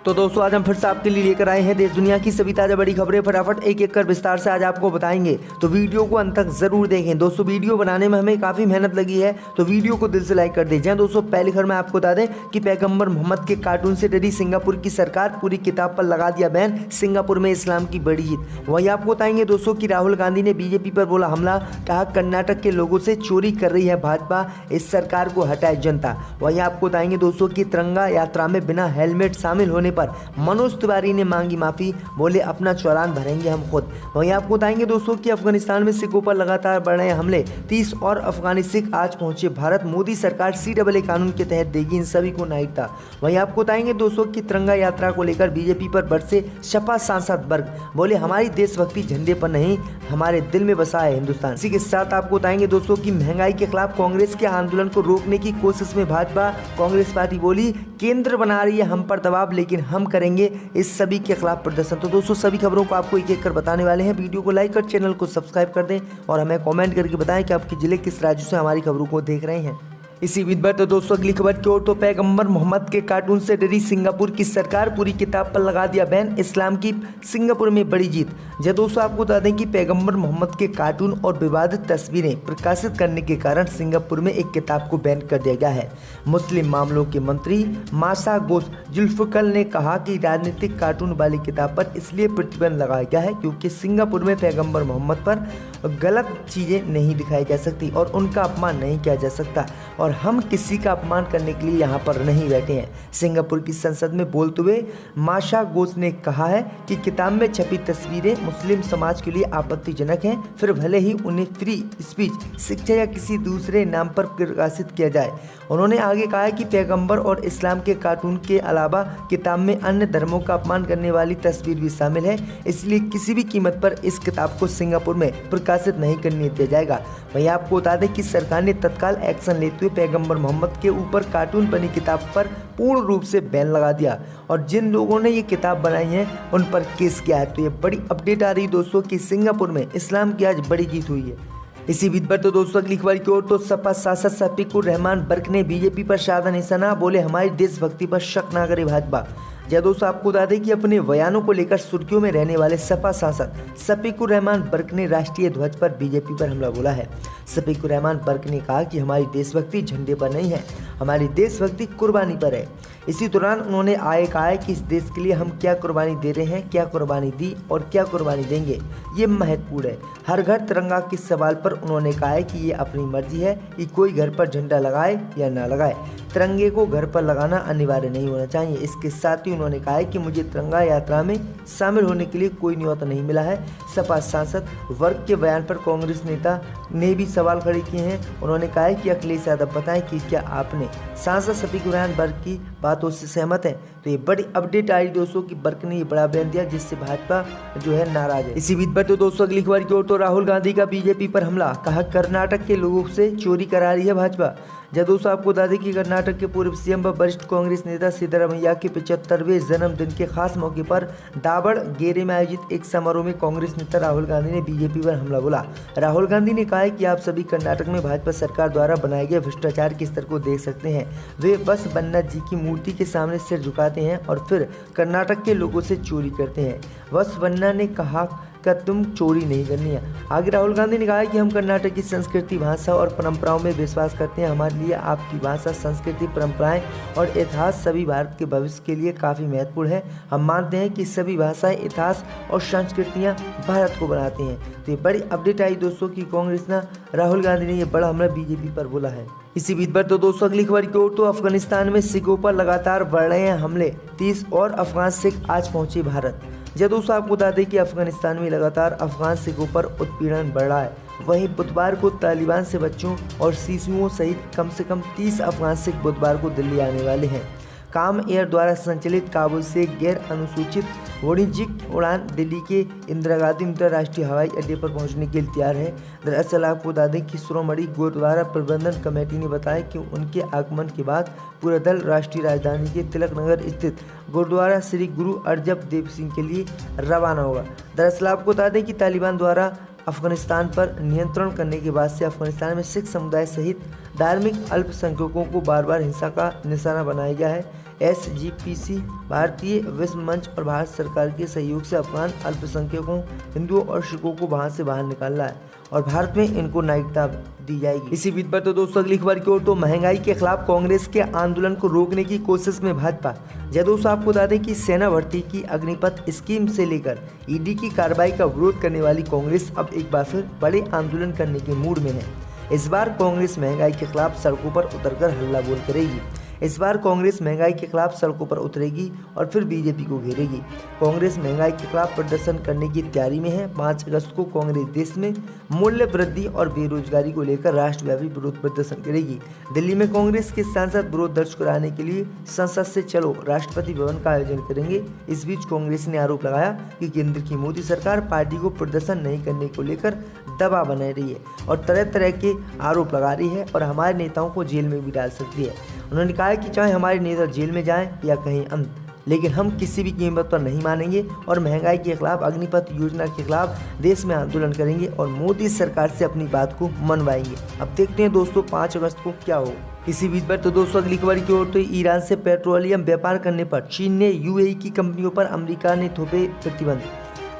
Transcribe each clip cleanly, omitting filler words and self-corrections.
तो दोस्तों आज हम फिर से आपके लिए लेकर आए हैं देश दुनिया की सभी ताज़ा बड़ी खबरें। फटाफट एक एक कर विस्तार से आज आपको बताएंगे, तो वीडियो को अंत तक जरूर देखें। दोस्तों वीडियो बनाने में हमें काफ़ी मेहनत लगी है, तो वीडियो को दिल से लाइक कर दीजिए। दोस्तों पहली खबर में आपको बता दें कि पैगंबर मोहम्मद के कार्टून से डरी सिंगापुर की सरकार, पूरी किताब पर लगा दिया बैन, सिंगापुर में इस्लाम की बड़ी जीत। वहीं आपको बताएंगे दोस्तों कि राहुल गांधी ने बीजेपी पर बोला हमला, कहा कर्नाटक के लोगों से चोरी कर रही है भाजपा, इस सरकार को हटाए जनता। वहीं आपको बताएंगे दोस्तों कि तिरंगा यात्रा में बिना हेलमेट शामिल होने पर मनोज तिवारी ने मांगी माफी, बोले अपना चालान भरेंगे हम खुद। वहीं आपको बताएंगे दोस्तों कि अफगानिस्तान में सिखों पर लगातार बढ़ रहे हमले, 30 और अफगानी सिख आज पहुंचे भारत, मोदी सरकार CAA कानून के तहत देगी इन सभी को नागरिकता। वहीं आपको बताएंगे दोस्तों कि तिरंगा यात्रा को लेकर बीजेपी पर बरसे सपा सांसद वर्ग, बोले हमारी देशभक्ति झंडे पर नहीं हमारे दिल में बसा है हिंदुस्तान। इसी के साथ आपको बताएंगे दोस्तों कि महंगाई के खिलाफ कांग्रेस के आंदोलन को रोकने की कोशिश में भाजपा, कांग्रेस पार्टी बोली केंद्र बना रही है हम पर दबाव, लेकिन हम करेंगे इस सभी के खिलाफ प्रदर्शन। तो दोस्तों सभी खबरों को आपको एक एक कर बताने वाले हैं। वीडियो को लाइक कर चैनल को सब्सक्राइब कर दें और हमें कमेंट करके बताएं कि आपके जिले किस राज्य से हमारी खबरों को देख रहे हैं। इसी बीच पर तो दोस्तों अगली खबर की ओर, तो पैगंबर मोहम्मद के कार्टून से डरी सिंगापुर की सरकार, पूरी किताब पर लगा दिया बैन, इस्लाम की सिंगापुर में बड़ी जीत। जब दोस्तों आपको बता दें कि पैगंबर मोहम्मद के कार्टून और विवादित तस्वीरें प्रकाशित करने के कारण सिंगापुर में एक किताब को बैन कर दिया गया है। मुस्लिम मामलों के मंत्री मासागोस जुल्फिकर ने कहा कि राजनीतिक कार्टून वाली किताब पर इसलिए प्रतिबंध लगाया गया है क्योंकि सिंगापुर में पैगंबर मोहम्मद पर गलत चीज़ें नहीं दिखाई जा सकती और उनका अपमान नहीं किया जा सकता, और हम किसी का अपमान करने के लिए यहाँ पर नहीं बैठे हैं। सिंगापुर की संसद में बोलते हुए मासागोस ने कहा है कि किताब में छपी तस्वीरें मुस्लिम समाज के लिए आपत्तिजनक हैं, फिर भले ही उन्हें फ्री स्पीच, शिक्षा या किसी दूसरे नाम पर प्रकाशित किया जाए। उन्होंने आगे कहा है कि पैगंबर और इस्लाम के कार्टून के अलावा किताब में अन्य धर्मों का अपमान करने वाली तस्वीर भी शामिल है, इसलिए किसी भी कीमत पर इस किताब को सिंगापुर में प्रकाशित नहीं करने दिया जाएगा। वहीं आपको बता दें कि सरकार ने तत्काल एक्शन लेते हुए पैगंबर मोहम्मद के ऊपर कार्टून बनी किताब पर पूर्ण रूप से बैन लगा दिया, और जिन लोगों ने ये किताब बनाई है उन पर केस किया है। तो ये बड़ी अपडेट आ रही दोस्तों कि सिंगापुर में इस्लाम की आज बड़ी जीत हुई है। इसी बीच पर तो दोस्तों अगली खबर की ओर, तो सपा सांसद शफीकुर रहमान बर्क ने बीजेपी पर साधा निशाना, बोले हमारी देशभक्ति पर शक ना करे भाजपा। जब दोस्तों आपको बता दें कि अपने बयानों को लेकर सुर्खियों में रहने वाले सपा सांसद शफीकुर रहमान बर्क ने राष्ट्रीय ध्वज पर बीजेपी पर हमला बोला है। शफीकुर रहमान बर्क ने कहा कि हमारी देशभक्ति झंडे पर नहीं है, हमारी देशभक्ति कुर्बानी पर है। इसी दौरान उन्होंने आगे कहा है कि इस देश के लिए हम क्या कुर्बानी दे रहे हैं, क्या कुर्बानी दी और क्या कुर्बानी देंगे, ये महत्वपूर्ण है। हर घर तिरंगा के सवाल पर उन्होंने कहा है कि ये अपनी मर्जी है कि कोई घर पर झंडा लगाए या ना लगाए, तिरंगे को घर पर लगाना अनिवार्य नहीं होना चाहिए। इसके साथ ही उन्होंने कहा है कि मुझे तिरंगा यात्रा में शामिल होने के लिए कोई न्योता नहीं मिला है। सपा सांसद वर्ग के बयान पर कांग्रेस नेता ने भी सवाल खड़े किए हैं। उन्होंने कहा है कि अखिलेश यादव बताएं कि क्या आपने सांसद शफीकुर रहमान बर्क की बातों से सहमत है। तो ये बड़ी अपडेट आई दोस्तों कि बर्क ने ये बड़ा बयान दिया जिससे भाजपा जो है नाराज है। इसी बीच पर तो दोस्तों अगली खबर की ओर, तो राहुल गांधी का बीजेपी पर हमला, कहा कर्नाटक के लोगों से चोरी करा रही है भाजपा। जब दोस्तों आपको बता दें कि कर्नाटक के पूर्व CM व वरिष्ठ कांग्रेस नेता सिद्धरामैया के 75वें जन्मदिन के खास मौके पर दावड़गेरे में आयोजित एक समारोह में कांग्रेस नेता राहुल गांधी ने बीजेपी पर हमला बोला। राहुल गांधी ने कहा है कि आप सभी कर्नाटक में भाजपा सरकार द्वारा बनाए गए भ्रष्टाचार के स्तर को देख सकते हैं। वे बस बन्ना जी की मूर्ति के सामने सिर झुकाते हैं और फिर कर्नाटक के लोगों से चोरी करते हैं। बस बन्ना ने कहा कि तुम चोरी नहीं करनी है। आगे राहुल गांधी ने कहा कि हम कर्नाटक की संस्कृति, भाषा और परंपराओं में विश्वास करते हैं। हमारे लिए आपकी भाषा, संस्कृति, परंपराएं और इतिहास सभी भारत के भविष्य के लिए काफ़ी महत्वपूर्ण है। हम मानते हैं कि सभी भाषाएं, इतिहास और संस्कृतियां भारत को बनाती हैं। तो ये बड़ी अपडेट आई दोस्तों कि कांग्रेस ना राहुल गांधी ने ये बड़ा हमला बीजेपी पर बोला है। इसी बीच पर तो दोस्तों अगली खबर की ओर, तो अफगानिस्तान में सिखों पर लगातार बढ़ रहे हैं हमले, 30 और अफगान सिख आज पहुंचे भारत। जब दोस्तों आपको बता दें कि अफगानिस्तान में लगातार अफगान सिखों पर उत्पीड़न बढ़ रहा है। वहीं बुधवार को तालिबान से बच्चों और शिशुओं सहित कम से कम 30 अफगान सिख बुधवार को दिल्ली आने वाले हैं। काम एयर द्वारा संचालित काबुल से गैर अनुसूचित वाणिज्यिक उड़ान दिल्ली के इंदिरा गांधी अंतर्राष्ट्रीय हवाई अड्डे पर पहुंचने के लिए तैयार है। दरअसल आपको बता दें कि श्रोमणी गुरुद्वारा प्रबंधन कमेटी ने बताया कि उनके आगमन के बाद पूरा दल राष्ट्रीय राजधानी के तिलक नगर स्थित गुरुद्वारा श्री गुरु अर्जन देव सिंह के लिए रवाना होगा। दरअसल आपको बता दें कि तालिबान द्वारा अफगानिस्तान पर नियंत्रण करने के बाद से अफगानिस्तान में सिख समुदाय सहित धार्मिक अल्पसंख्यकों को बार बार हिंसा का निशाना बनाया गया है। SGPC, भारतीय विश्व मंच और भारत सरकार के सहयोग से अफगान अल्पसंख्यकों, हिंदुओं और सिखों को वहां से बाहर निकालना है और भारत में इनको नागरिकता दी जाएगी। इसी बीच पर तो दोस्तों अगली खबर की ओर, तो महंगाई के खिलाफ कांग्रेस के आंदोलन को रोकने की कोशिश में भाजपा। दोस्तों आपको बता दें कि सेना भर्ती की अग्निपथ स्कीम से लेकर ईडी की कार्रवाई का विरोध करने वाली कांग्रेस अब एक बार फिर बड़े आंदोलन करने के मूड में है। इस बार कांग्रेस महंगाई के खिलाफ सड़कों पर उतरकर हल्ला बोल करेगी। इस बार कांग्रेस महंगाई के खिलाफ सड़कों पर उतरेगी और फिर बीजेपी को घेरेगी। कांग्रेस महंगाई के खिलाफ प्रदर्शन करने की तैयारी में है। 5 अगस्त को कांग्रेस देश में मूल्य वृद्धि और बेरोजगारी को लेकर राष्ट्रव्यापी विरोध प्रदर्शन करेगी। दिल्ली में कांग्रेस के सांसद विरोध दर्ज कराने के लिए संसद से चलो राष्ट्रपति भवन का आयोजन करेंगे। इस बीच कांग्रेस ने आरोप लगाया कि केंद्र की मोदी सरकार पार्टी को प्रदर्शन नहीं करने को लेकर दबाव बना रही है और तरह तरह के आरोप लगा रही है और हमारे नेताओं को जेल में भी डाल सकती है। उन्होंने कहा कि चाहे हमारे नेता जेल में जाएं या कहीं अंत, लेकिन हम किसी भी कीमत पर नहीं मानेंगे और महंगाई के खिलाफ अग्निपथ योजना के खिलाफ देश में आंदोलन करेंगे और मोदी सरकार से अपनी बात को मनवाएंगे। अब देखते हैं दोस्तों 5 अगस्त को क्या हो। इसी बीच पर तो दोस्तों अगली खबर की ओर, तो ईरान से पेट्रोलियम व्यापार करने पर चीन ने यूएई की कंपनियों पर अमेरिका ने थोपे प्रतिबंध।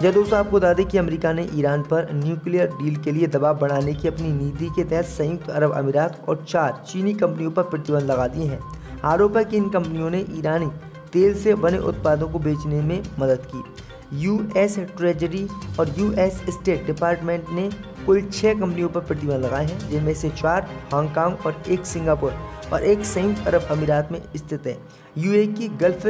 दोस्तों आपको बता दें कि अमेरिका ने ईरान पर न्यूक्लियर डील के लिए दबाव बढ़ाने की अपनी नीति के तहत संयुक्त अरब अमीरात और 4 चीनी कंपनियों पर प्रतिबंध लगा दिए हैं। आरोप है कि इन कंपनियों ने ईरानी तेल से बने उत्पादों को बेचने में मदद की। यूएस ट्रेजरी और यूएस स्टेट डिपार्टमेंट ने कुल 6 कंपनियों पर प्रतिबंध लगाए हैं, जिनमें से 4 हांगकांग और 1 सिंगापुर और 1 संयुक्त अरब अमीरात में स्थित है। यूएई की गल्फ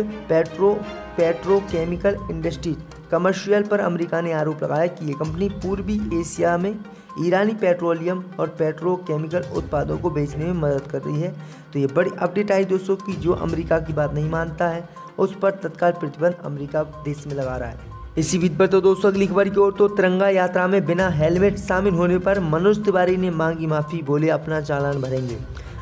पेट्रोकेमिकल इंडस्ट्री कमर्शियल पर अमेरिका ने आरोप लगाया कि ये कंपनी पूर्वी एशिया में ईरानी पेट्रोलियम और पेट्रोकेमिकल उत्पादों को बेचने में मदद कर रही है। तो ये बड़ी अपडेट आई दोस्तों कि जो अमेरिका की बात नहीं मानता है उस पर तत्काल प्रतिबंध अमेरिका देश में लगा रहा है। इसी बीच पर तो दोस्तों अगली खबर की ओर, तो तिरंगा यात्रा में बिना हेलमेट शामिल होने पर मनोज तिवारी ने मांगी माफी, बोले अपना चालान भरेंगे।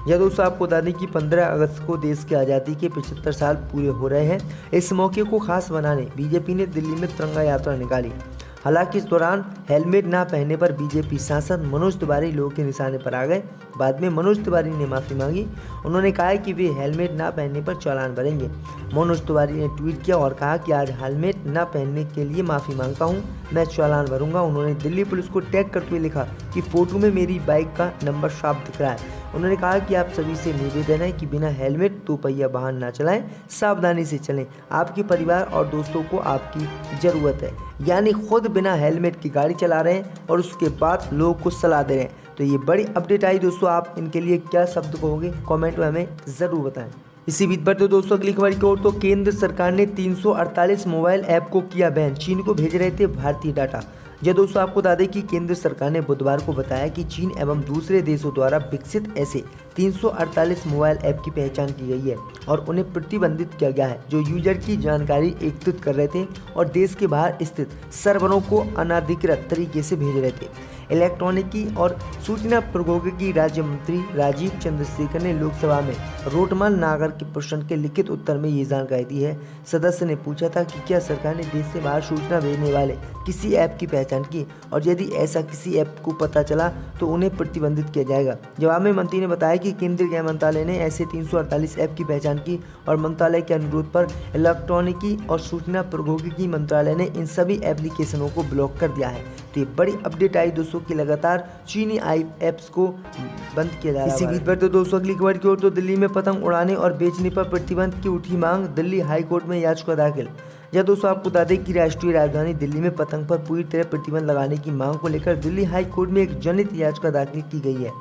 दोस्तों आपको बता दें कि 15 अगस्त को देश की आज़ादी के 75 साल पूरे हो रहे हैं। इस मौके को खास बनाने बीजेपी ने दिल्ली में तिरंगा यात्रा निकाली। हालांकि इस दौरान हेलमेट ना पहनने पर बीजेपी सांसद मनोज तिवारी लोगों के निशाने पर आ गए। बाद में मनोज तिवारी ने माफ़ी मांगी। उन्होंने कहा कि वे हेलमेट ना पहनने पर चालान भरेंगे। मनोज तिवारी ने ट्वीट किया और कहा कि आज हेलमेट ना पहनने के लिए माफ़ी मांगता हूं, मैं चालान भरूंगा। उन्होंने दिल्ली पुलिस को टैग करते हुए लिखा कि फोटो में मेरी बाइक का नंबर साफ दिख रहा है। उन्होंने कहा कि आप सभी से निवेदन है कि बिना हेलमेट 2 पहिया वाहन ना चलाएं, सावधानी से चलें। आपके परिवार और दोस्तों को आपकी ज़रूरत है। यानी खुद बिना हेलमेट की गाड़ी चला रहे हैं और उसके बाद लोगों को सलाह दे रहे हैं। तो ये बड़ी अपडेट आई दोस्तों, आप इनके लिए क्या शब्द कहोगे कमेंट में हमें ज़रूर बताएं। इसी बीच पर तो दोस्तों अगली खबर की ओर, तो केंद्र सरकार ने 348 मोबाइल ऐप को किया बैन, चीन को भेज रहे थे भारतीय डाटा। दोस्तों आपको बता दें कि केंद्र सरकार ने बुधवार को बताया कि चीन एवं दूसरे देशों द्वारा विकसित ऐसे 348 मोबाइल ऐप की पहचान की गई है और उन्हें प्रतिबंधित किया गया है जो यूजर की जानकारी एकत्रित कर रहे थे और देश के बाहर स्थित सर्वरों को अनाधिकृत तरीके से भेज रहे थे। इलेक्ट्रॉनिकी और सूचना प्रौद्योगिकी राज्य मंत्री राजीव चंद्रशेखर ने लोकसभा में रोटमल नागर के प्रश्न के लिखित उत्तर में ये जानकारी दी है। सदस्य ने पूछा था कि क्या सरकार ने देश से बाहर सूचना भेजने वाले किसी ऐप की पहचान की और यदि ऐसा किसी ऐप को पता चला तो उन्हें प्रतिबंधित किया जाएगा। जवाब में मंत्री ने बताया कि केंद्रीय गृह मंत्रालय ने ऐसे 348 ऐप की पहचान की और मंत्रालय के अनुरोध पर इलेक्ट्रॉनिकी और सूचना प्रौद्योगिकी मंत्रालय ने इन सभी एप्लीकेशनों को ब्लॉक कर दिया है। तो ये बड़ी अपडेट आई दोस्तों कि लगातार चीनी ऐप्स को बंद किया जा रहा है। इसी बीच पर तो दोस्तों अगली खबर की ओर, तो दिल्ली में पतंग उड़ाने और बेचने पर प्रतिबंध की उठी मांग, दिल्ली हाई कोर्ट में याचिका दाखिल। दोस्तों आपको बता दें कि राष्ट्रीय राजधानी दिल्ली में पतंग पर पूरी तरह प्रतिबंध लगाने की मांग को लेकर दिल्ली हाई कोर्ट में एक जनहित याचिका दाखिल की गई है।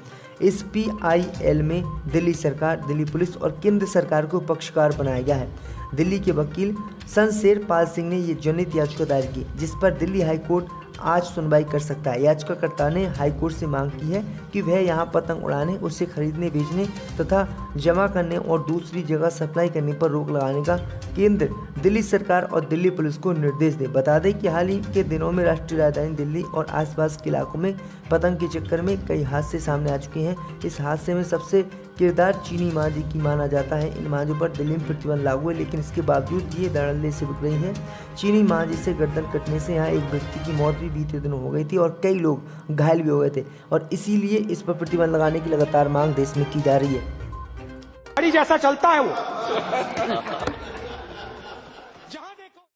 इस PIL में दिल्ली सरकार, दिल्ली पुलिस और केंद्र सरकार को पक्षकार बनाया गया है। दिल्ली के वकील शमशेर पाल सिंह ने ये जनहित याचिका दायर की, जिस पर दिल्ली हाई कोर्ट आज सुनवाई कर सकता है। याचिकाकर्ता ने हाईकोर्ट से मांग की है कि वह यहां पतंग उड़ाने, उसे खरीदने, बेचने तथा जमा करने और दूसरी जगह सप्लाई करने पर रोक लगाने का केंद्र, दिल्ली सरकार और दिल्ली पुलिस को निर्देश दे। बता दें कि हाल ही के दिनों में राष्ट्रीय राजधानी दिल्ली और आसपास के इलाकों में पतंग के चक्कर में कई हादसे सामने आ चुके हैं। इस हादसे में सबसे किरदार चीनी मांझी की माना जाता है। इन मांझों पर दिल्ली में प्रतिबंध लागू है, लेकिन इसके बावजूद ये धड़ल्ले से बिक रही है। चीनी मांझी से गर्दन कटने से यहाँ एक व्यक्ति की मौत भी बीते दिनों हो गई थी और कई लोग घायल भी हो गए थे और इसीलिए इस पर प्रतिबंध लगाने की लगातार मांग देश में की जा रही है। गाड़ी जैसा चलता है वो है